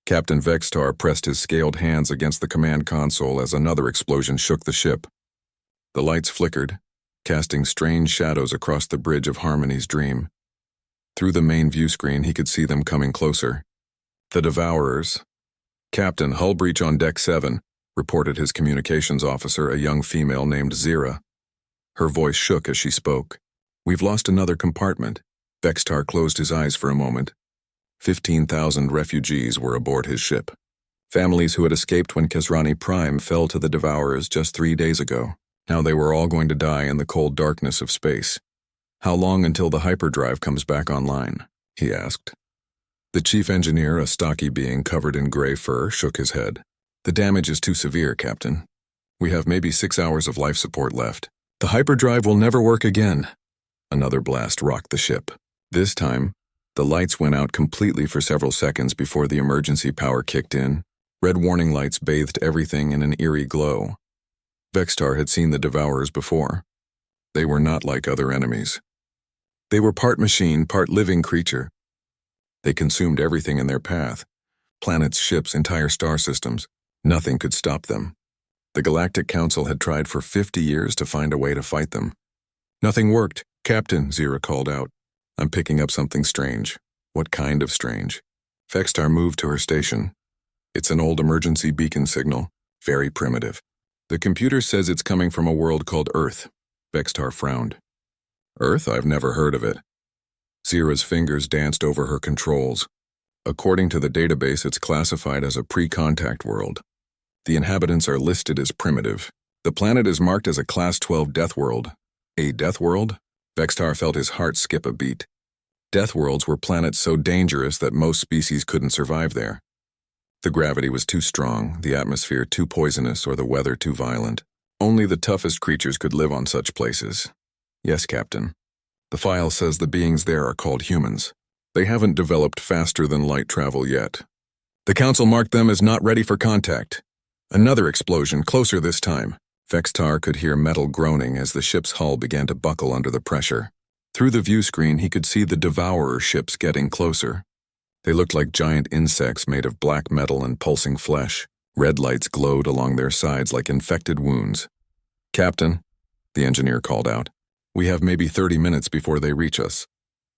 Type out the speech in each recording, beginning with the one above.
Captain Vextar pressed his scaled hands against the command console as another explosion shook the ship. The lights flickered, casting strange shadows across the bridge of Harmony's dream. Through the main view screen, he could see them coming closer. The Devourers. "Captain, hull breach on Deck 7, reported his communications officer, a young female named Zira. Her voice shook as she spoke. "We've lost another compartment." Vextar closed his eyes for a moment. 15,000 refugees were aboard his ship. Families who had escaped when Kesrani Prime fell to the Devourers just 3 days ago. Now they were all going to die in the cold darkness of space. "How long until the hyperdrive comes back online?" he asked. The chief engineer, a stocky being covered in gray fur, shook his head. "The damage is too severe, Captain. We have maybe 6 hours of life support left. The hyperdrive will never work again." Another blast rocked the ship. This time, the lights went out completely for several seconds before the emergency power kicked in. Red warning lights bathed everything in an eerie glow. Vextar had seen the Devourers before. They were not like other enemies. They were part machine, part living creature. They consumed everything in their path. Planets, ships, entire star systems. Nothing could stop them. The Galactic Council had tried for 50 years to find a way to fight them. "Nothing worked. Captain," Zira called out. "I'm picking up something strange." "What kind of strange?" Vextar moved to her station. "It's an old emergency beacon signal. Very primitive. The computer says it's coming from a world called Earth." Vextar frowned. "Earth? I've never heard of it." Zira's fingers danced over her controls. According to the database, it's classified as a pre-contact world. The inhabitants are listed as primitive. The planet is marked as a Class 12 death world. A death world? Vextar felt his heart skip a beat. Death worlds were planets so dangerous that most species couldn't survive there. The gravity was too strong, the atmosphere too poisonous, or the weather too violent. Only the toughest creatures could live on such places. "Yes, Captain. The file says the beings there are called humans. They haven't developed faster than light travel yet. The Council marked them as not ready for contact." Another explosion, closer this time. Vextar could hear metal groaning as the ship's hull began to buckle under the pressure. Through the view screen, he could see the Devourer ships getting closer. They looked like giant insects made of black metal and pulsing flesh. Red lights glowed along their sides like infected wounds. "Captain," the engineer called out, "we have maybe 30 minutes before they reach us."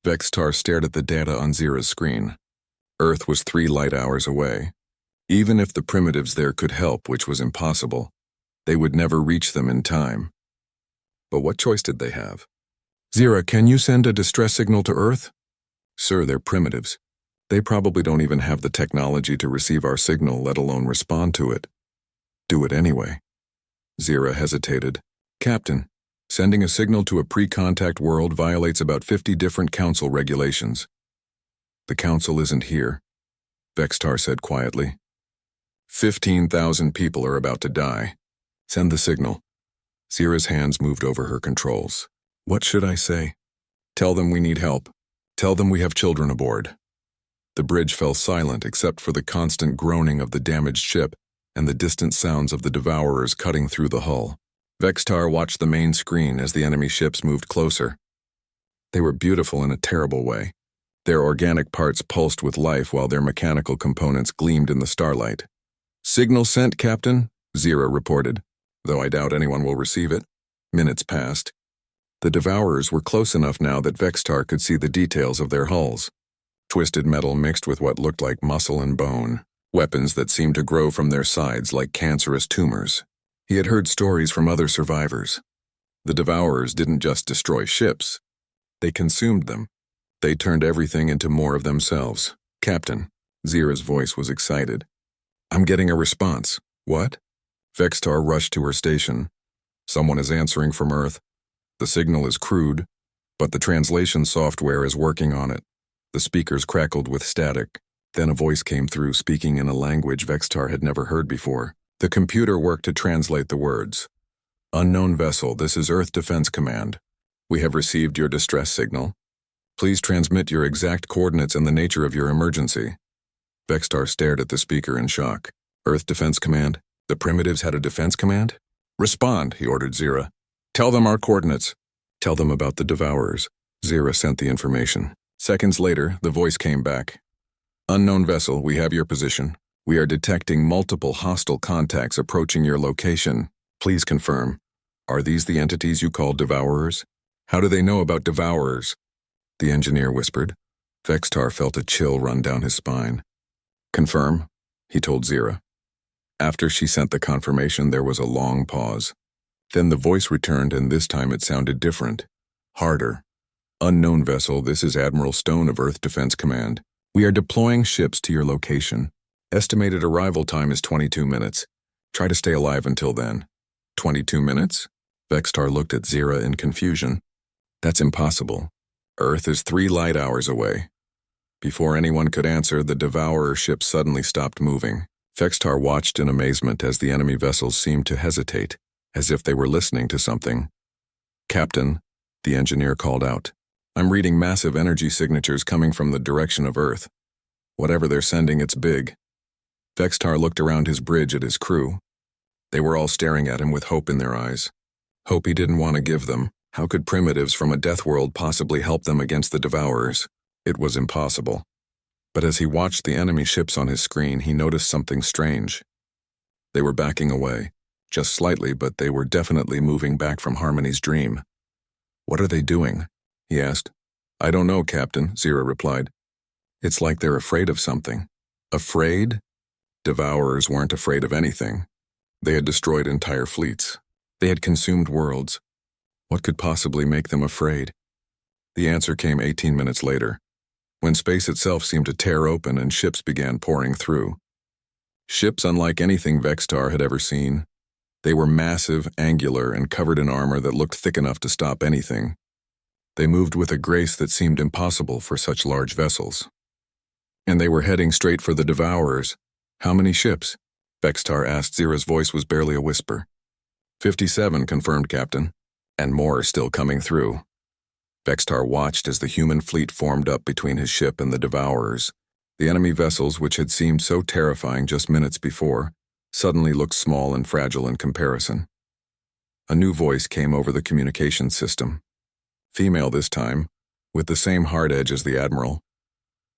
Vextar stared at the data on Zira's screen. Earth was 3 light hours away. Even if the primitives there could help, which was impossible, they would never reach them in time. But what choice did they have? "Zira, can you send a distress signal to Earth?" "Sir, they're primitives. They probably don't even have the technology to receive our signal, let alone respond to it." "Do it anyway." Zira hesitated. "Captain, sending a signal to a pre-contact world violates about 50 different Council regulations." "The Council isn't here," Vextar said quietly. 15,000 people are about to die. Send the signal." Zira's hands moved over her controls. "What should I say?" "Tell them we need help. Tell them we have children aboard." The bridge fell silent except for the constant groaning of the damaged ship and the distant sounds of the Devourers cutting through the hull. Vextar watched the main screen as the enemy ships moved closer. They were beautiful in a terrible way. Their organic parts pulsed with life while their mechanical components gleamed in the starlight. "Signal sent, Captain," Zira reported, though I doubt anyone will receive it. Minutes passed. The Devourers were close enough now that Vextar could see the details of their hulls. Twisted metal mixed with what looked like muscle and bone. Weapons that seemed to grow from their sides like cancerous tumors. He had heard stories from other survivors. The Devourers didn't just destroy ships. They consumed them. They turned everything into more of themselves. "Captain," Zira's voice was excited. "I'm getting a response." "What?" Vextar rushed to her station. "Someone is answering from Earth. The signal is crude, but the translation software is working on it." The speakers crackled with static. Then a voice came through, speaking in a language Vextar had never heard before. The computer worked to translate the words. "Unknown vessel, this is Earth Defense Command. We have received your distress signal. Please transmit your exact coordinates and the nature of your emergency." Vextar stared at the speaker in shock. "Earth Defense Command? The primitives had a defense command?" "Respond," he ordered Zira. "Tell them our coordinates." "Tell them about the Devourers." Zira sent the information. Seconds later, the voice came back. Unknown vessel, we have your position. We are detecting multiple hostile contacts approaching your location. Please confirm. Are these the entities you call Devourers? How do they know about Devourers? The engineer whispered. Vextar felt a chill run down his spine. Confirm, he told Zira. After she sent the confirmation, there was a long pause. Then the voice returned, and this time it sounded different. Harder. Unknown vessel, this is Admiral Stone of Earth Defense Command. We are deploying ships to your location. Estimated arrival time is 22 minutes. Try to stay alive until then. 22 minutes? Vextar looked at Zira in confusion. That's impossible. Earth is 3 light hours away. Before anyone could answer, the Devourer ship suddenly stopped moving. Vextar watched in amazement as the enemy vessels seemed to hesitate, as if they were listening to something. Captain, the engineer called out. I'm reading massive energy signatures coming from the direction of Earth. Whatever they're sending, it's big. Vextar looked around his bridge at his crew. They were all staring at him with hope in their eyes. Hope he didn't want to give them. How could primitives from a death world possibly help them against the Devourers? It was impossible. But as he watched the enemy ships on his screen, he noticed something strange. They were backing away, just slightly, but they were definitely moving back from Harmony's dream. What are they doing? He asked. I don't know, Captain, Zira replied. It's like they're afraid of something. Afraid? Devourers weren't afraid of anything. They had destroyed entire fleets. They had consumed worlds. What could possibly make them afraid? The answer came 18 minutes later, when space itself seemed to tear open and ships began pouring through. Ships unlike anything Vextar had ever seen. They were massive, angular, and covered in armor that looked thick enough to stop anything. They moved with a grace that seemed impossible for such large vessels. And they were heading straight for the Devourers. How many ships? Vextar asked. Zira's voice was barely a whisper. 57, confirmed, Captain. And more are still coming through. Vextar watched as the human fleet formed up between his ship and the Devourers. The enemy vessels, which had seemed so terrifying just minutes before, suddenly looked small and fragile in comparison. A new voice came over the communications system. Female this time, with the same hard edge as the Admiral.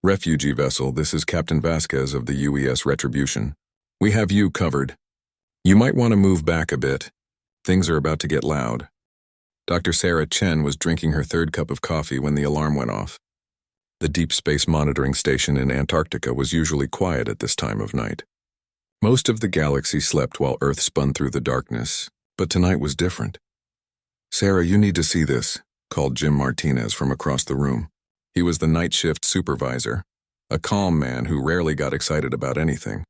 Refugee vessel, this is Captain Vasquez of the UES Retribution. We have you covered. You might want to move back a bit. Things are about to get loud. Dr. Sarah Chen was drinking her 3rd cup of coffee when the alarm went off. The Deep Space Monitoring Station in Antarctica was usually quiet at this time of night. Most of the galaxy slept while Earth spun through the darkness, but tonight was different. Sarah, you need to see this, called Jim Martinez from across the room. He was the night shift supervisor, a calm man who rarely got excited about anything.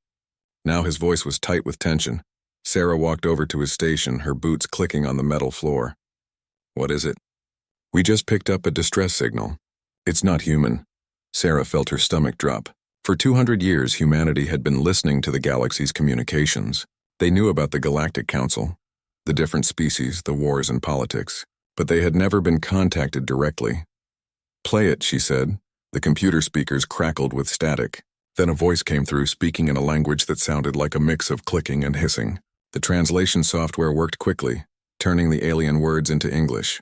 Now his voice was tight with tension. Sarah walked over to his station, her boots clicking on the metal floor. What is it? We just picked up a distress signal. It's not human. Sarah felt her stomach drop. For 200 years, humanity had been listening to the galaxy's communications. They knew about the Galactic Council, the different species, the wars and politics, but they had never been contacted directly. Play it, she said. The computer speakers crackled with static. Then a voice came through, speaking in a language that sounded like a mix of clicking and hissing. The translation software worked quickly, turning the alien words into English.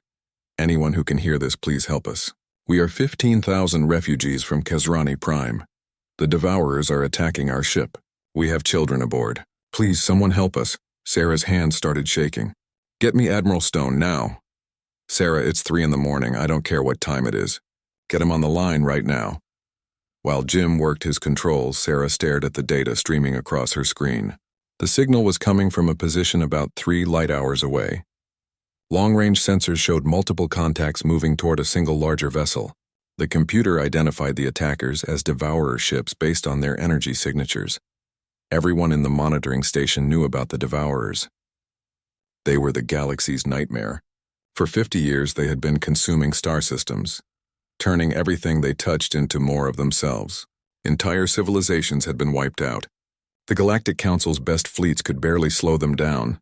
Anyone who can hear this, please help us. We are 15,000 refugees from Kesrani Prime. The Devourers are attacking our ship. We have children aboard. Please, someone help us. Sarah's hand started shaking. Get me Admiral Stone now. Sarah, it's 3 in the morning. I don't care what time it is. Get him on the line right now. While Jim worked his controls, Sarah stared at the data streaming across her screen. The signal was coming from a position about 3 light hours away. Long-range sensors showed multiple contacts moving toward a single larger vessel. The computer identified the attackers as Devourer ships based on their energy signatures. Everyone in the monitoring station knew about the Devourers. They were the galaxy's nightmare. For 50 years, they had been consuming star systems, turning everything they touched into more of themselves. Entire civilizations had been wiped out. The Galactic Council's best fleets could barely slow them down.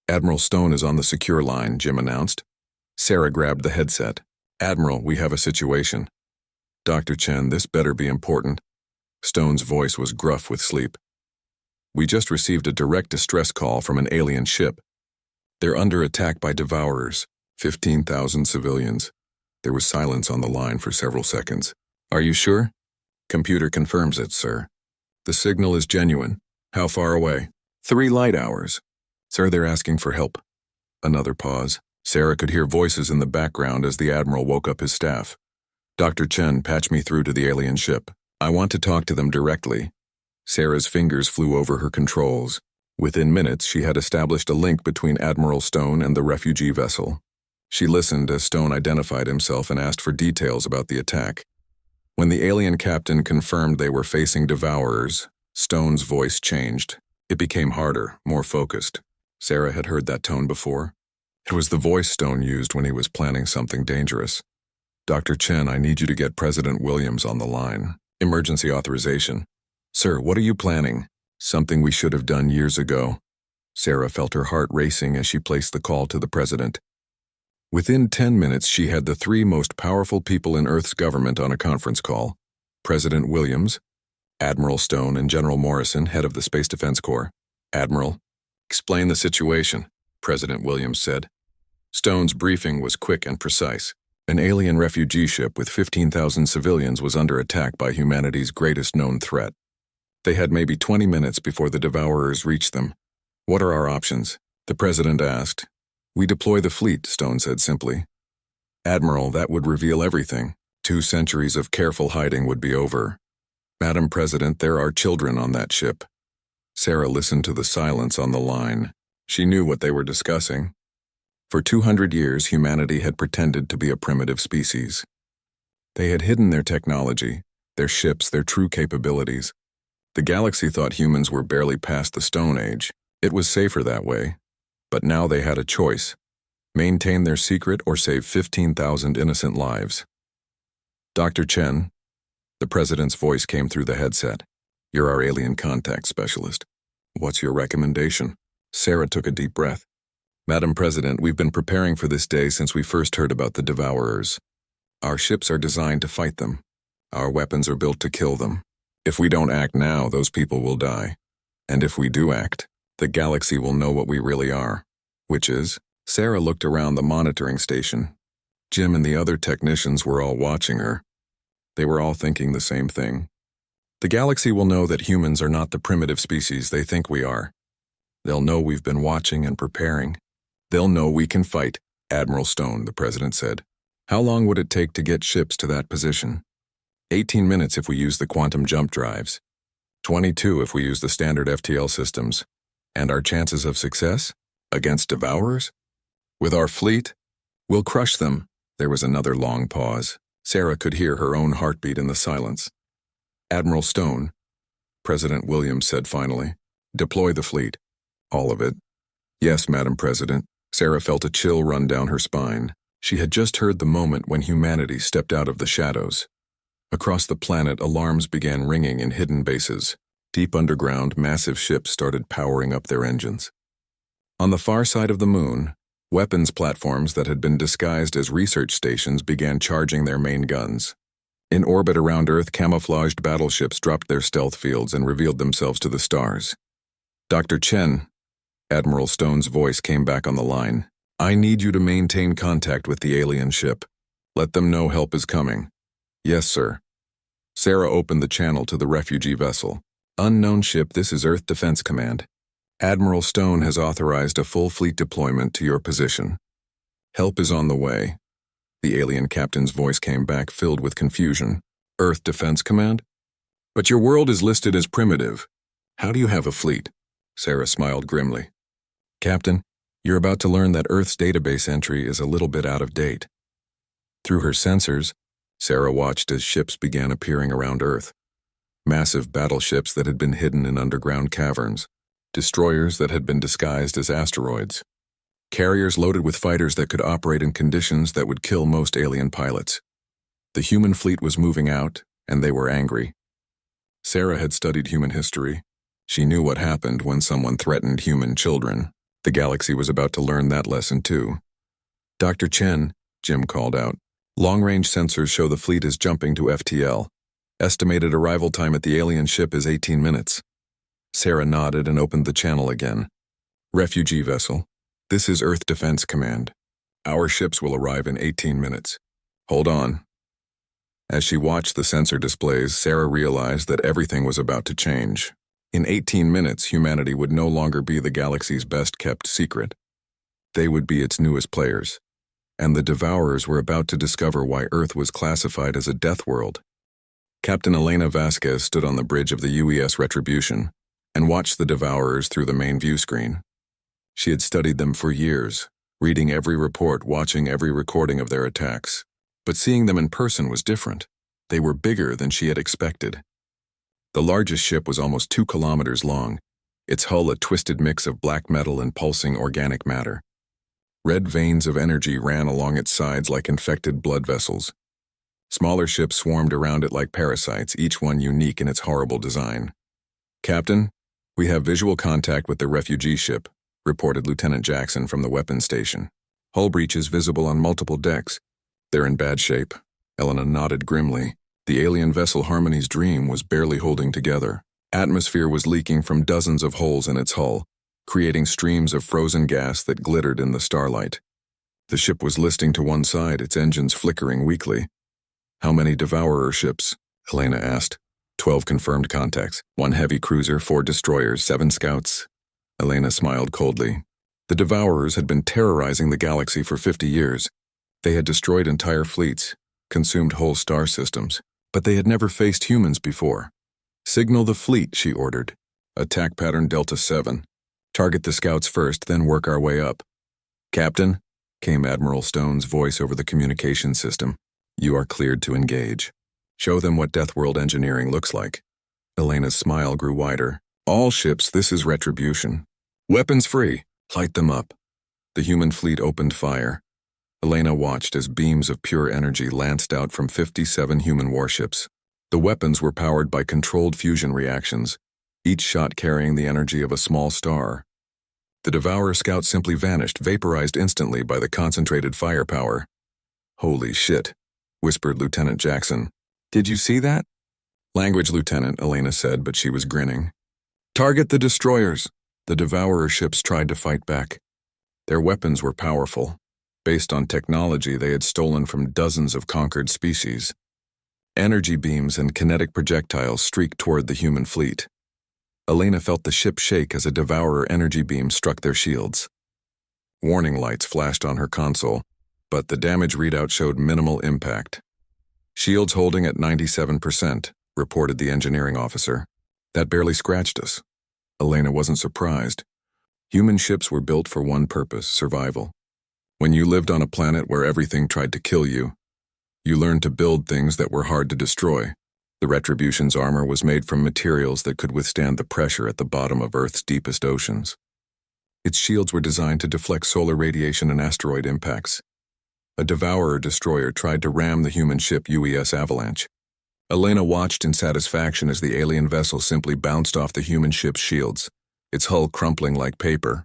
Admiral Stone is on the secure line, Jim announced. Sarah grabbed the headset. Admiral, we have a situation. Dr. Chen, this better be important. Stone's voice was gruff with sleep. We just received a direct distress call from an alien ship. They're under attack by Devourers, 15,000 civilians. There was silence on the line for several seconds. Are you sure? Computer confirms it, sir. The signal is genuine. How far away? 3 light hours. Sir, they're asking for help. Another pause. Sarah could hear voices in the background as the Admiral woke up his staff. Dr. Chen, patch me through to the alien ship. I want to talk to them directly. Sarah's fingers flew over her controls. Within minutes, she had established a link between Admiral Stone and the refugee vessel. She listened as Stone identified himself and asked for details about the attack. When the alien captain confirmed they were facing devourers, Stone's voice changed. It became harder, more focused. Sarah had heard that tone before. It was the voice Stone used when he was planning something dangerous. Dr. Chen, I need you to get President Williams on the line. Emergency authorization. Sir, what are you planning? Something we should have done years ago. Sarah felt her heart racing as she placed the call to the president. Within 10 minutes, she had the 3 most powerful people in Earth's government on a conference call. President Williams, Admiral Stone, and General Morrison, head of the Space Defense Corps. Admiral, explain the situation, President Williams said. Stone's briefing was quick and precise. An alien refugee ship with 15,000 civilians was under attack by humanity's greatest known threat. They had maybe 20 minutes before the devourers reached them. What are our options? The president asked. We deploy the fleet, Stone said simply. Admiral, that would reveal everything. 2 centuries of careful hiding would be over. Madam President, there are children on that ship. Sarah listened to the silence on the line. She knew what they were discussing. For 200 years, humanity had pretended to be a primitive species. They had hidden their technology, their ships, their true capabilities. The galaxy thought humans were barely past the Stone Age. It was safer that way. But now they had a choice. Maintain their secret or save 15,000 innocent lives. Dr. Chen, the president's voice came through the headset. You're our alien contact specialist. What's your recommendation? Sarah took a deep breath. Madam President, we've been preparing for this day since we first heard about the devourers. Our ships are designed to fight them. Our weapons are built to kill them. If we don't act now, those people will die. And if we do act, the galaxy will know what we really are. Which is? Sarah looked around the monitoring station. Jim and the other technicians were all watching her. They were all thinking the same thing. The galaxy will know that humans are not the primitive species they think we are. They'll know we've been watching and preparing. They'll know we can fight, Admiral Stone, the president said. How long would it take to get ships to that position? 18 minutes if we use the quantum jump drives. 22 if we use the standard FTL systems. And our chances of success? Against devourers? With our fleet? We'll crush them. There was another long pause. Sarah could hear her own heartbeat in the silence. Admiral Stone, President Williams said finally, deploy the fleet. All of it. Yes, Madam President. Sarah felt a chill run down her spine. She had just heard the moment when humanity stepped out of the shadows. Across the planet, alarms began ringing in hidden bases. Deep underground, massive ships started powering up their engines. On the far side of the moon, weapons platforms that had been disguised as research stations began charging their main guns. In orbit around Earth, camouflaged battleships dropped their stealth fields and revealed themselves to the stars. Dr. Chen, Admiral Stone's voice came back on the line. I need you to maintain contact with the alien ship. Let them know help is coming. Yes, sir. Sarah opened the channel to the refugee vessel. Unknown ship, this is Earth Defense Command. Admiral Stone has authorized a full fleet deployment to your position. Help is on the way. The alien captain's voice came back, filled with confusion. Earth Defense Command? But your world is listed as primitive. How do you have a fleet? Sarah smiled grimly. Captain, you're about to learn that Earth's database entry is a little bit out of date. Through her sensors, Sarah watched as ships began appearing around Earth. Massive battleships that had been hidden in underground caverns. Destroyers that had been disguised as asteroids. Carriers loaded with fighters that could operate in conditions that would kill most alien pilots. The human fleet was moving out, and they were angry. Sarah had studied human history. She knew what happened when someone threatened human children. The galaxy was about to learn that lesson too. Dr. Chen, Jim called out. Long-range sensors show the fleet is jumping to FTL. Estimated arrival time at the alien ship is 18 minutes. Sarah nodded and opened the channel again. Refugee vessel. This is Earth Defense Command. Our ships will arrive in 18 minutes. Hold on. As she watched the sensor displays, Sarah realized that everything was about to change. In 18 minutes, humanity would no longer be the galaxy's best-kept secret. They would be its newest players. And the Devourers were about to discover why Earth was classified as a death world. Captain Elena Vasquez stood on the bridge of the UES Retribution and watched the Devourers through the main view screen. She had studied them for years, reading every report, watching every recording of their attacks. But seeing them in person was different. They were bigger than she had expected. The largest ship was almost 2 kilometers long, its hull a twisted mix of black metal and pulsing organic matter. Red veins of energy ran along its sides like infected blood vessels. Smaller ships swarmed around it like parasites, each one unique in its horrible design. "Captain, we have visual contact with the refugee ship," reported Lieutenant Jackson from the weapons station. "Hull breaches visible on multiple decks. They're in bad shape." Elena nodded grimly. The alien vessel Harmony's Dream was barely holding together. Atmosphere was leaking from dozens of holes in its hull, creating streams of frozen gas that glittered in the starlight. The ship was listing to one side, its engines flickering weakly. "How many Devourer ships?" Elena asked. 12 confirmed contacts. 1 heavy cruiser, 4 destroyers, 7 scouts. Elena smiled coldly. The Devourers had been terrorizing the galaxy for 50 years. They had destroyed entire fleets, consumed whole star systems, but they had never faced humans before. "Signal the fleet," she ordered. "Attack pattern Delta 7. Target the scouts first, then work our way up." "Captain," came Admiral Stone's voice over the communication system, "you are cleared to engage. Show them what Deathworld engineering looks like." Elena's smile grew wider. "All ships, this is Retribution. Weapons free. Light them up." The human fleet opened fire. Elena watched as beams of pure energy lanced out from 57 human warships. The weapons were powered by controlled fusion reactions, each shot carrying the energy of a small star. The Devourer scouts simply vanished, vaporized instantly by the concentrated firepower. "Holy shit," whispered Lieutenant Jackson. "Did you see that?" "Language, Lieutenant," Elena said, but she was grinning. "Target the destroyers." The Devourer ships tried to fight back. Their weapons were powerful, based on technology they had stolen from dozens of conquered species. Energy beams and kinetic projectiles streaked toward the human fleet. Elena felt the ship shake as a Devourer energy beam struck their shields. Warning lights flashed on her console, but the damage readout showed minimal impact. "Shields holding at 97%, reported the engineering officer. "That barely scratched us." Elena wasn't surprised. Human ships were built for one purpose: survival. When you lived on a planet where everything tried to kill you, you learned to build things that were hard to destroy. The Retribution's armor was made from materials that could withstand the pressure at the bottom of Earth's deepest oceans. Its shields were designed to deflect solar radiation and asteroid impacts. A Devourer destroyer tried to ram the human ship UES Avalanche. Elena watched in satisfaction as the alien vessel simply bounced off the human ship's shields, its hull crumpling like paper.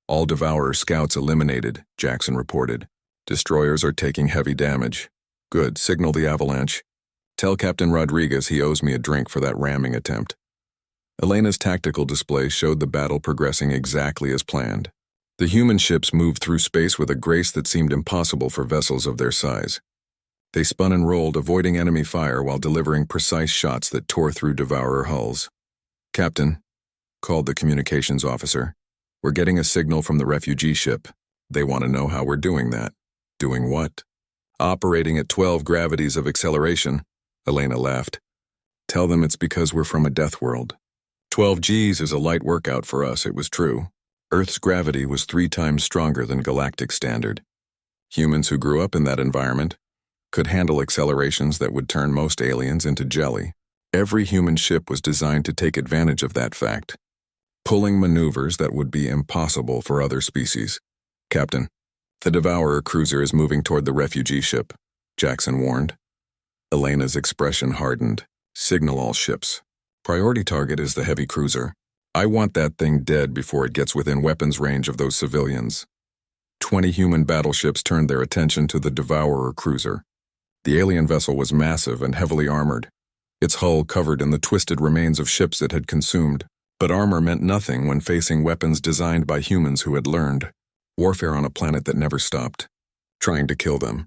"All Devourer scouts eliminated," Jackson reported. "Destroyers are taking heavy damage." "Good, signal the Avalanche. Tell Captain Rodriguez he owes me a drink for that ramming attempt." Elena's tactical display showed the battle progressing exactly as planned. The human ships moved through space with a grace that seemed impossible for vessels of their size. They spun and rolled, avoiding enemy fire while delivering precise shots that tore through Devourer hulls. "Captain," called the communications officer, "we're getting a signal from the refugee ship. They want to know how we're doing that." "Doing what?" "Operating at 12 gravities of acceleration." Elena laughed. "Tell them it's because we're from a death world. 12 Gs is a light workout for us, it was true. Earth's gravity was 3 times stronger than galactic standard. Humans who grew up in that environment could handle accelerations that would turn most aliens into jelly. Every human ship was designed to take advantage of that fact, pulling maneuvers that would be impossible for other species. "Captain, the Devourer cruiser is moving toward the refugee ship," Jackson warned. Elena's expression hardened. "Signal all ships. Priority target is the heavy cruiser. I want that thing dead before it gets within weapons range of those civilians." 20 human battleships turned their attention to the Devourer cruiser. The alien vessel was massive and heavily armored, its hull covered in the twisted remains of ships it had consumed. But armor meant nothing when facing weapons designed by humans who had learned warfare on a planet that never stopped, trying to kill them.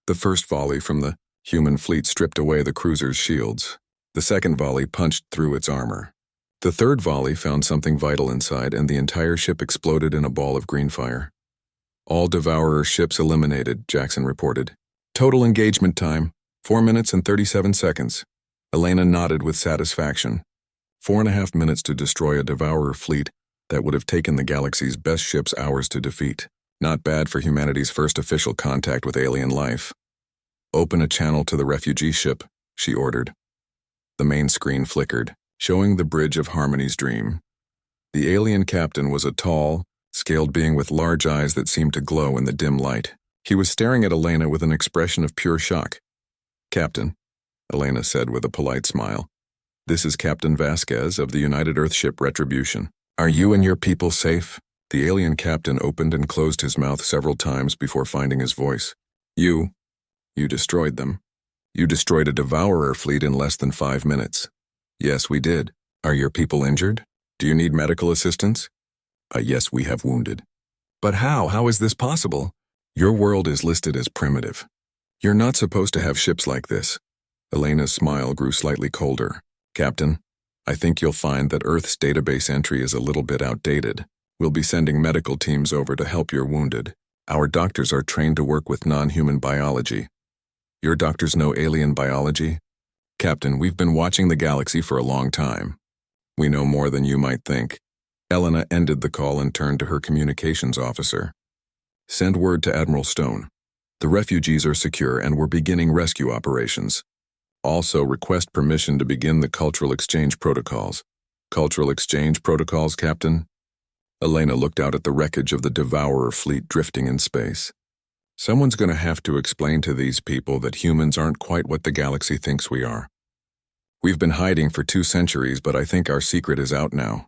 The first volley from the Human fleet stripped away the cruiser's shields. The second volley punched through its armor. The third volley found something vital inside, and the entire ship exploded in a ball of green fire. All Devourer ships eliminated, Jackson reported. Total engagement time, 4 minutes and 37 seconds. Elena nodded with satisfaction. 4.5 minutes to destroy a Devourer fleet that would have taken the galaxy's best ships hours to defeat. Not bad for humanity's first official contact with alien life. Open a channel to the refugee ship, she ordered. The main screen flickered, showing the bridge of Harmony's dream. The alien captain was a tall, scaled being with large eyes that seemed to glow in the dim light. He was staring at Elena with an expression of pure shock. "Captain," Elena said with a polite smile, "this is Captain Vasquez of the United Earthship Retribution. Are you and your people safe?" The alien captain opened and closed his mouth several times before finding his voice. You destroyed them. You destroyed a Devourer fleet in less than 5 minutes. Yes, we did. Are your people injured? Do you need medical assistance? Yes, we have wounded. But how? How is this possible? Your world is listed as primitive. You're not supposed to have ships like this. Elena's smile grew slightly colder. Captain, I think you'll find that Earth's database entry is a little bit outdated. We'll be sending medical teams over to help your wounded. Our doctors are trained to work with non-human biology. Your doctors know alien biology? Captain, we've been watching the galaxy for a long time. We know more than you might think. Elena ended the call and turned to her communications officer. Send word to Admiral Stone. The refugees are secure and we're beginning rescue operations. Also request permission to begin the cultural exchange protocols. Cultural exchange protocols, Captain? Elena looked out at the wreckage of the Devourer fleet drifting in space. Someone's going to have to explain to these people that humans aren't quite what the galaxy thinks we are. We've been hiding for 2 centuries, but I think our secret is out now.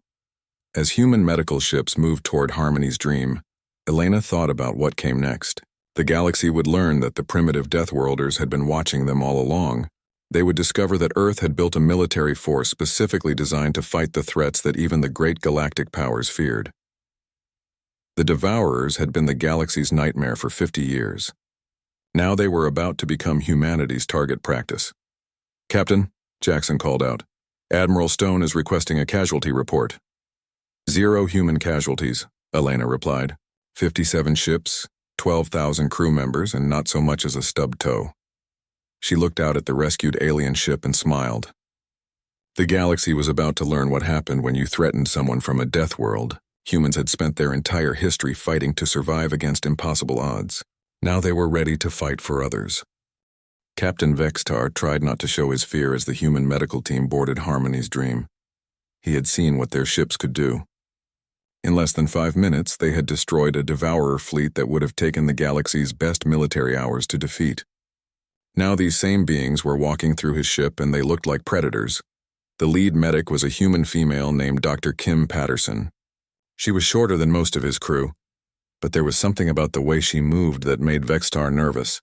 As human medical ships moved toward Harmony's dream, Elena thought about what came next. The galaxy would learn that the primitive Deathworlders had been watching them all along. They would discover that Earth had built a military force specifically designed to fight the threats that even the great galactic powers feared. The Devourers had been the galaxy's nightmare for 50 years. Now they were about to become humanity's target practice. Captain, Jackson called out, Admiral Stone is requesting a casualty report. 0 human casualties, Elena replied. 57 ships, 12,000 crew members, and not so much as a stubbed toe. She looked out at the rescued alien ship and smiled. The galaxy was about to learn what happened when you threatened someone from a death world. Humans had spent their entire history fighting to survive against impossible odds. Now they were ready to fight for others. Captain Vextar tried not to show his fear as the human medical team boarded Harmony's dream. He had seen what their ships could do. In less than 5 minutes, they had destroyed a Devourer fleet that would have taken the galaxy's best military hours to defeat. Now these same beings were walking through his ship and they looked like predators. The lead medic was a human female named Dr. Kim Patterson. She was shorter than most of his crew, but there was something about the way she moved that made Vextar nervous.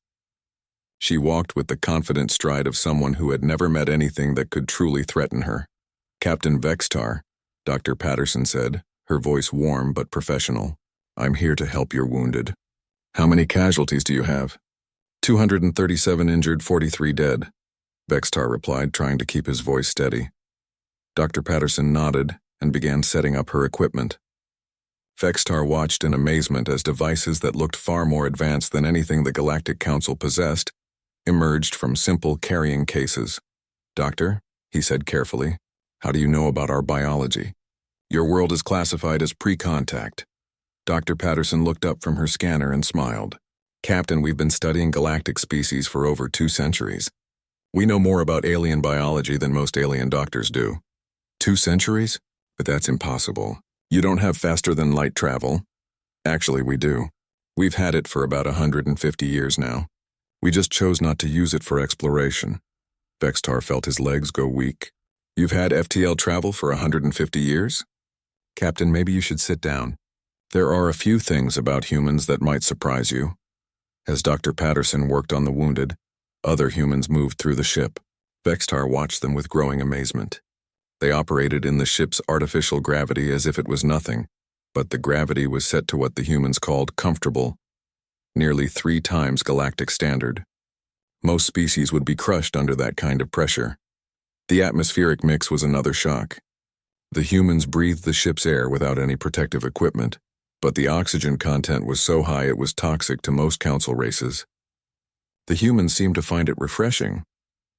She walked with the confident stride of someone who had never met anything that could truly threaten her. Captain Vextar, Dr. Patterson said, her voice warm but professional. I'm here to help your wounded. How many casualties do you have? 237 injured, 43 dead, Vextar replied, trying to keep his voice steady. Dr. Patterson nodded and began setting up her equipment. Vextar watched in amazement as devices that looked far more advanced than anything the Galactic Council possessed emerged from simple carrying cases. Doctor, he said carefully, how do you know about our biology? Your world is classified as pre-contact. Dr. Patterson looked up from her scanner and smiled. Captain, we've been studying galactic species for over 2 centuries. We know more about alien biology than most alien doctors do. 2 centuries? But that's impossible. You don't have faster-than-light travel. Actually, we do. We've had it for about 150 years now. We just chose not to use it for exploration. Vextar felt his legs go weak. You've had FTL travel for 150 years? Captain, maybe you should sit down. There are a few things about humans that might surprise you. As Dr. Patterson worked on the wounded, other humans moved through the ship. Vextar watched them with growing amazement. They operated in the ship's artificial gravity as if it was nothing, but the gravity was set to what the humans called comfortable, nearly 3 times galactic standard. Most species would be crushed under that kind of pressure. The atmospheric mix was another shock. The humans breathed the ship's air without any protective equipment, but the oxygen content was so high it was toxic to most council races. The humans seemed to find it refreshing.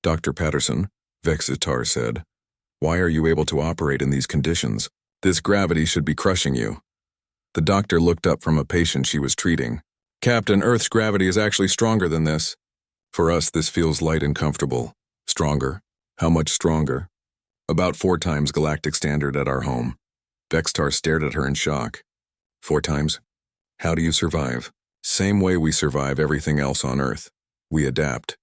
Dr. Patterson, Vexitar said, "Why are you able to operate in these conditions? This gravity should be crushing you." The doctor looked up from a patient she was treating. "Captain, Earth's gravity is actually stronger than this. For us, this feels light and comfortable. Stronger? How much stronger?" "About 4 times galactic standard at our home." Vextar stared at her in shock. 4 times? How do you survive?" "Same way we survive everything else on Earth. We adapt."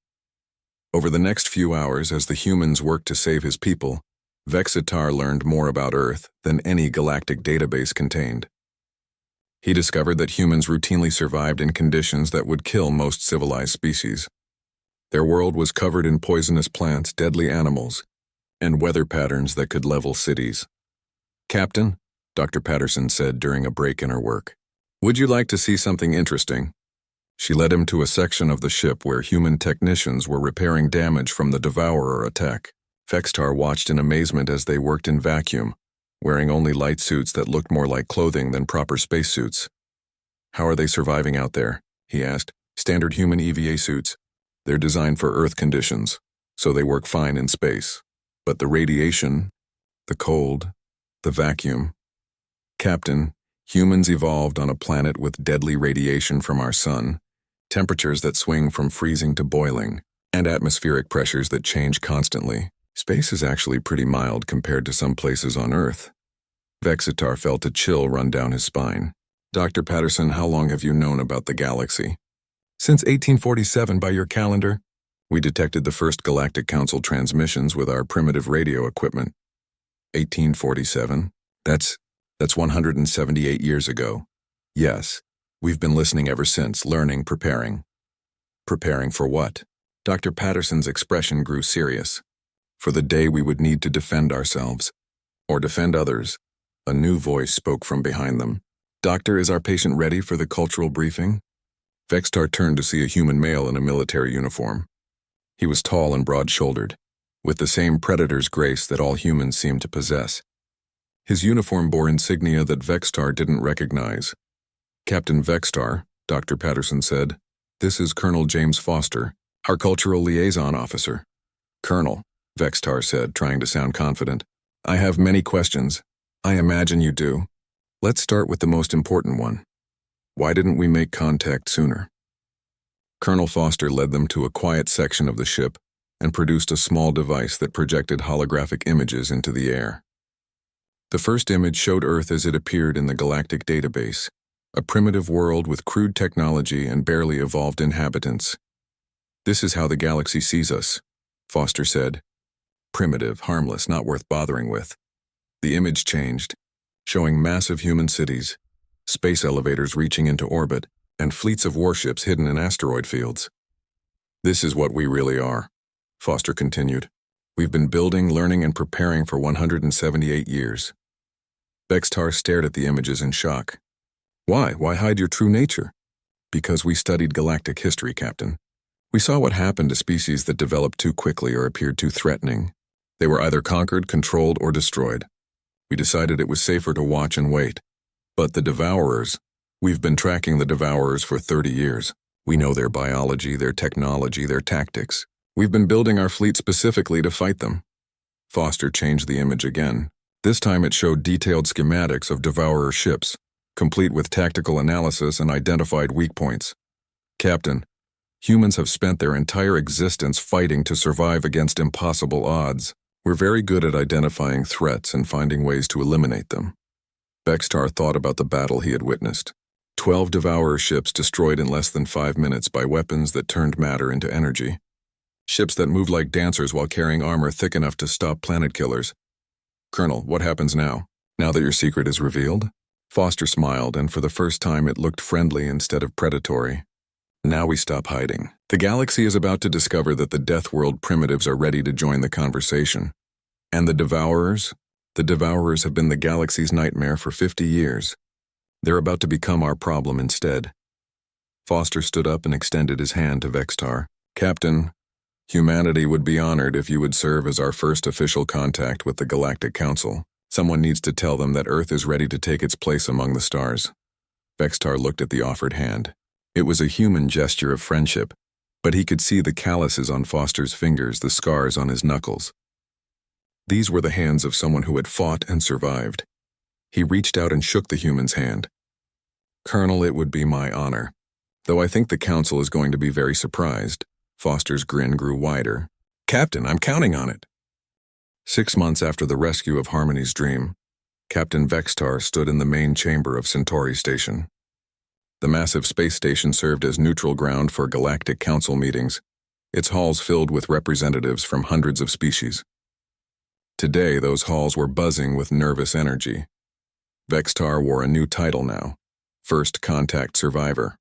Over the next few hours, as the humans worked to save his people, Vexitar learned more about Earth than any galactic database contained. He discovered that humans routinely survived in conditions that would kill most civilized species. Their world was covered in poisonous plants, deadly animals, and weather patterns that could level cities. "Captain," Dr. Patterson said during a break in her work, "would you like to see something interesting?" She led him to a section of the ship where human technicians were repairing damage from the Devourer attack. Vextar watched in amazement as they worked in vacuum, wearing only light suits that looked more like clothing than proper spacesuits. "How are they surviving out there?" he asked. "Standard human EVA suits. They're designed for Earth conditions, so they work fine in space. But the radiation, the cold, the vacuum." "Captain, humans evolved on a planet with deadly radiation from our sun, temperatures that swing from freezing to boiling, and atmospheric pressures that change constantly. Space is actually pretty mild compared to some places on Earth." Vexitar felt a chill run down his spine. "Dr. Patterson, how long have you known about the galaxy?" "Since 1847 by your calendar. We detected the first Galactic Council transmissions with our primitive radio equipment." 1847? That's 178 years ago. "Yes. We've been listening ever since, learning, preparing." "Preparing for what?" Dr. Patterson's expression grew serious. "For the day we would need to defend ourselves. Or defend others." A new voice spoke from behind them. "Doctor, is our patient ready for the cultural briefing?" Vextar turned to see a human male in a military uniform. He was tall and broad-shouldered, with the same predator's grace that all humans seem to possess. His uniform bore insignia that Vextar didn't recognize. "Captain Vextar," Dr. Patterson said, "this is Colonel James Foster, our cultural liaison officer." "Colonel," Vextar said, trying to sound confident, "I have many questions." "I imagine you do. Let's start with the most important one. Why didn't we make contact sooner?" Colonel Foster led them to a quiet section of the ship and produced a small device that projected holographic images into the air. The first image showed Earth as it appeared in the galactic database, a primitive world with crude technology and barely evolved inhabitants. "This is how the galaxy sees us," Foster said. "Primitive, harmless, not worth bothering with." The image changed, showing massive human cities, space elevators reaching into orbit, and fleets of warships hidden in asteroid fields. "This is what we really are," Foster continued. "We've been building, learning, and preparing for 178 years. Vextar stared at the images in shock. "Why? Why hide your true nature?" "Because we studied galactic history, Captain. We saw what happened to species that developed too quickly or appeared too threatening. They were either conquered, controlled, or destroyed. We decided it was safer to watch and wait. But the Devourers, we've been tracking the Devourers for 30 years. We know their biology, their technology, their tactics. We've been building our fleet specifically to fight them." Foster changed the image again. This time it showed detailed schematics of Devourer ships, complete with tactical analysis and identified weak points. "Captain, humans have spent their entire existence fighting to survive against impossible odds. We're very good at identifying threats and finding ways to eliminate them." Vextar thought about the battle he had witnessed. 12 Devourer ships destroyed in less than 5 minutes by weapons that turned matter into energy. Ships that moved like dancers while carrying armor thick enough to stop planet killers. "Colonel, what happens now? Now that your secret is revealed?" Foster smiled, and for the first time it looked friendly instead of predatory. "Now we stop hiding. The galaxy is about to discover that the Deathworld primitives are ready to join the conversation. And the Devourers? The Devourers have been the galaxy's nightmare for 50 years. They're about to become our problem instead." Foster stood up and extended his hand to Vextar. Captain, humanity would be honored if you would serve as our first official contact with the Galactic Council. Someone needs to tell them that Earth is ready to take its place among the stars. Vextar looked at the offered hand. It was a human gesture of friendship, but he could see the calluses on Foster's fingers, the scars on his knuckles. These were the hands of someone who had fought and survived. He reached out and shook the human's hand. Colonel, it would be my honor. Though I think the Council is going to be very surprised. Foster's grin grew wider. Captain, I'm counting on it. 6 months after the rescue of Harmony's dream, Captain Vextar stood in the main chamber of Centauri Station. The massive space station served as neutral ground for Galactic Council meetings, its halls filled with representatives from hundreds of species. Today, those halls were buzzing with nervous energy. Vextar wore a new title now, First Contact Survivor.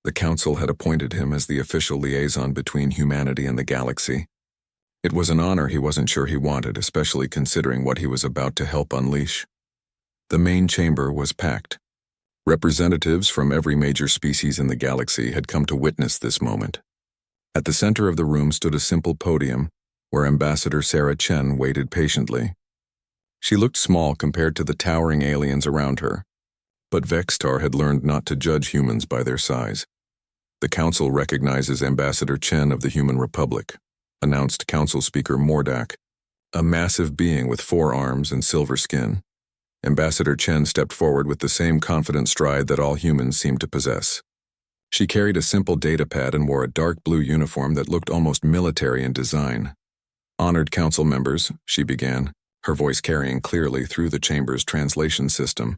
The Council had appointed him as the official liaison between humanity and the galaxy. It was an honor he wasn't sure he wanted, especially considering what he was about to help unleash. The main chamber was packed. Representatives from every major species in the galaxy had come to witness this moment. At the center of the room stood a simple podium where Ambassador Sarah Chen waited patiently. She looked small compared to the towering aliens around her, but Vextar had learned not to judge humans by their size. The Council recognizes Ambassador Chen of the Human Republic, announced Council Speaker Mordak, a massive being with 4 arms and silver skin. Ambassador Chen stepped forward with the same confident stride that all humans seemed to possess. She carried a simple datapad and wore a dark blue uniform that looked almost military in design. Honored Council members, she began, her voice carrying clearly through the chamber's translation system.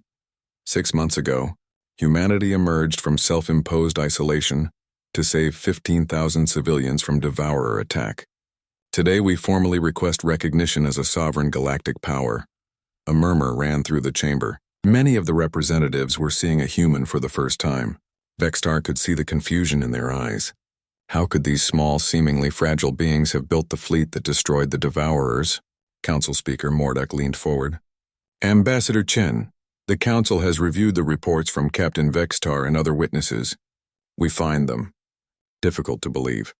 6 months ago, humanity emerged from self-imposed isolation to save 15,000 civilians from devourer attack. Today we formally request recognition as a sovereign galactic power. A murmur ran through the chamber. Many of the representatives were seeing a human for the first time. Vextar could see the confusion in their eyes. How could these small, seemingly fragile beings have built the fleet that destroyed the devourers? Council Speaker Mordak leaned forward. Ambassador Chen, the Council has reviewed the reports from Captain Vextar and other witnesses. We find them difficult to believe.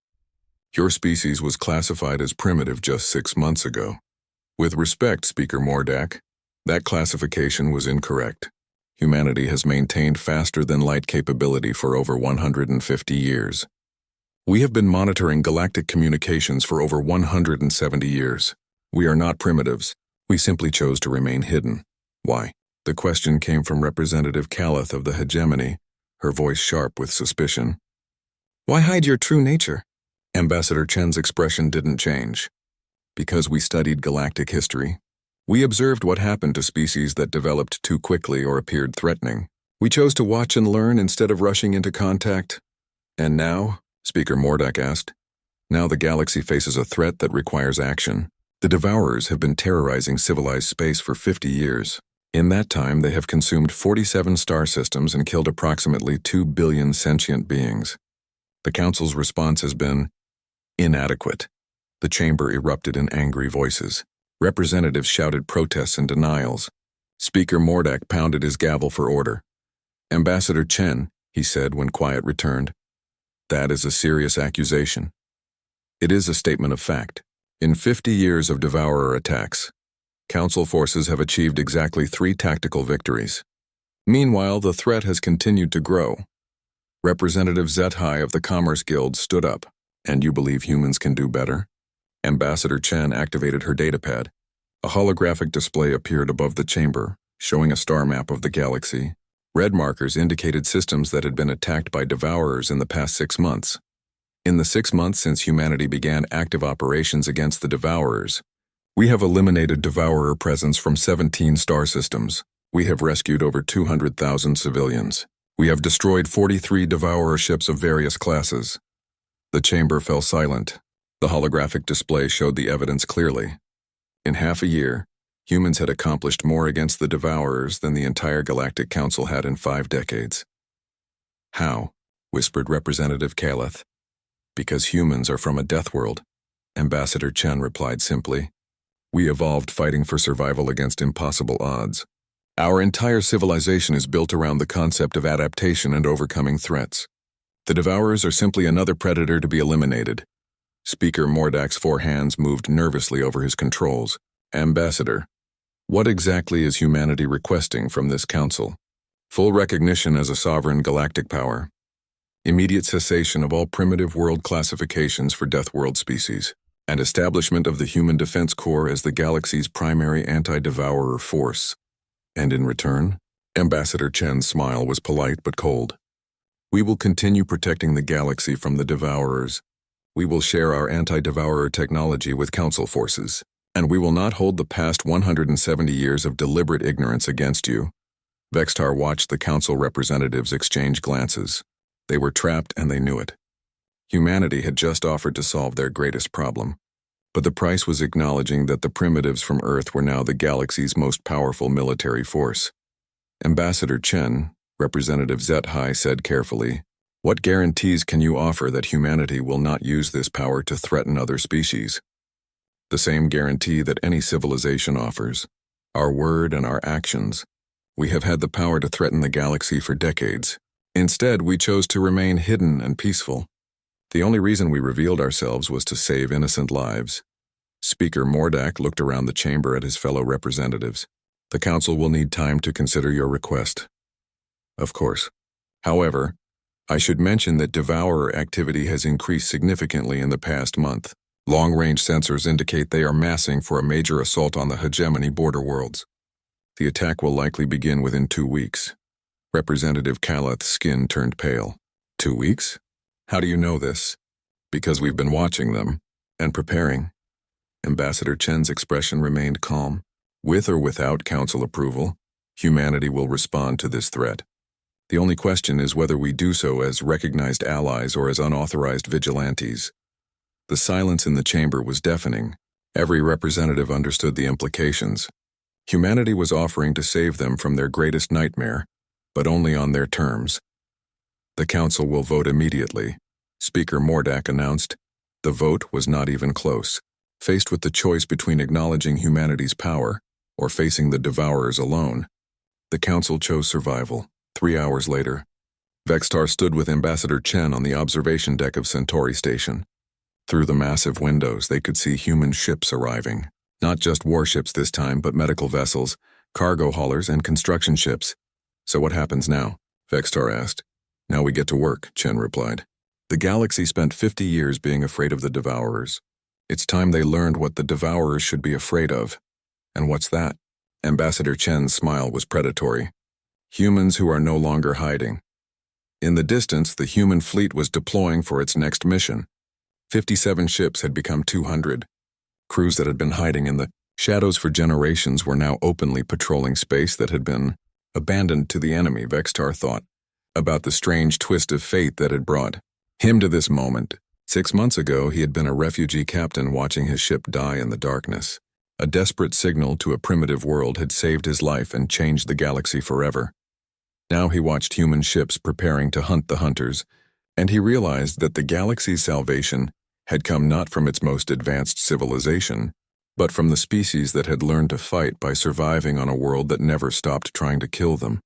Your species was classified as primitive just 6 months ago. With respect, Speaker Mordak, that classification was incorrect. Humanity has maintained faster-than-light capability for over 150 years. We have been monitoring galactic communications for over 170 years. We are not primitives. We simply chose to remain hidden. Why? The question came from Representative Callith of the Hegemony, her voice sharp with suspicion. Why hide your true nature? Ambassador Chen's expression didn't change. Because we studied galactic history. We observed what happened to species that developed too quickly or appeared threatening. We chose to watch and learn instead of rushing into contact. And now, Speaker Mordak asked, now the galaxy faces a threat that requires action. The Devourers have been terrorizing civilized space for 50 years. In that time, they have consumed 47 star systems and killed approximately 2 billion sentient beings. The Council's response has been inadequate. The chamber erupted in angry voices. Representatives shouted protests and denials. Speaker Mordak pounded his gavel for order. Ambassador Chen, he said when quiet returned, that is a serious accusation. It is a statement of fact. In 50 years of devourer attacks, Council forces have achieved exactly 3 tactical victories. Meanwhile, the threat has continued to grow. Representative Zethai of the Commerce Guild stood up. And you believe humans can do better? Ambassador Chen activated her datapad. A holographic display appeared above the chamber, showing a star map of the galaxy. Red markers indicated systems that had been attacked by devourers in the past 6 months. In the 6 months since humanity began active operations against the devourers, we have eliminated devourer presence from 17 star systems. We have rescued over 200,000 civilians. We have destroyed 43 devourer ships of various classes. The chamber fell silent. The holographic display showed the evidence clearly. In half a year, humans had accomplished more against the devourers than the entire Galactic Council had in 5 decades. How? Whispered Representative Callith. Because humans are from a death world, Ambassador Chen replied simply. We evolved fighting for survival against impossible odds. Our entire civilization is built around the concept of adaptation and overcoming threats. The Devourers are simply another predator to be eliminated. Speaker Mordak's 4 hands moved nervously over his controls. Ambassador, what exactly is humanity requesting from this council? Full recognition as a sovereign galactic power. Immediate cessation of all primitive world classifications for Deathworld species. And establishment of the Human Defense Corps as the galaxy's primary anti-devourer force. And in return, Ambassador Chen's smile was polite but cold. We will continue protecting the galaxy from the Devourers. We will share our anti-devourer technology with Council forces. And we will not hold the past 170 years of deliberate ignorance against you. Vextar watched the Council representatives exchange glances. They were trapped and they knew it. Humanity had just offered to solve their greatest problem. But the price was acknowledging that the primitives from Earth were now the galaxy's most powerful military force. Ambassador Chen, Representative Zethai said carefully, "What guarantees can you offer that humanity will not use this power to threaten other species?" The same guarantee that any civilization offers. Our word and our actions. We have had the power to threaten the galaxy for decades. Instead, we chose to remain hidden and peaceful. The only reason we revealed ourselves was to save innocent lives. Speaker Mordak looked around the chamber at his fellow representatives. The council will need time to consider your request. Of course. However, I should mention that devourer activity has increased significantly in the past month. Long-range sensors indicate they are massing for a major assault on the hegemony border worlds. The attack will likely begin within 2 weeks. Representative Kalath's skin turned pale. 2 weeks? How do you know this? Because we've been watching them and preparing. Ambassador Chen's expression remained calm. With or without council approval, humanity will respond to this threat. The only question is whether we do so as recognized allies or as unauthorized vigilantes. The silence in the chamber was deafening. Every representative understood the implications. Humanity was offering to save them from their greatest nightmare, but only on their terms. The council will vote immediately, Speaker Mordak announced. The vote was not even close. Faced with the choice between acknowledging humanity's power or facing the Devourers alone, the council chose survival. 3 hours later, Vextar stood with Ambassador Chen on the observation deck of Centauri Station. Through the massive windows, they could see human ships arriving. Not just warships this time, but medical vessels, cargo haulers, and construction ships. So what happens now? Vextar asked. Now we get to work, Chen replied. The galaxy spent 50 years being afraid of the Devourers. It's time they learned what the Devourers should be afraid of. And what's that? Ambassador Chen's smile was predatory. Humans who are no longer hiding. In the distance, the human fleet was deploying for its next mission. 57 ships had become 200. Crews that had been hiding in the shadows for generations were now openly patrolling space that had been abandoned to the enemy, Vextar thought, about the strange twist of fate that had brought him to this moment. 6 months ago, he had been a refugee captain watching his ship die in the darkness. A desperate signal to a primitive world had saved his life and changed the galaxy forever. Now he watched human ships preparing to hunt the hunters, and he realized that the galaxy's salvation had come not from its most advanced civilization, but from the species that had learned to fight by surviving on a world that never stopped trying to kill them.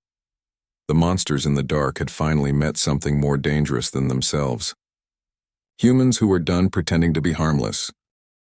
The monsters in the dark had finally met something more dangerous than themselves. Humans who were done pretending to be harmless.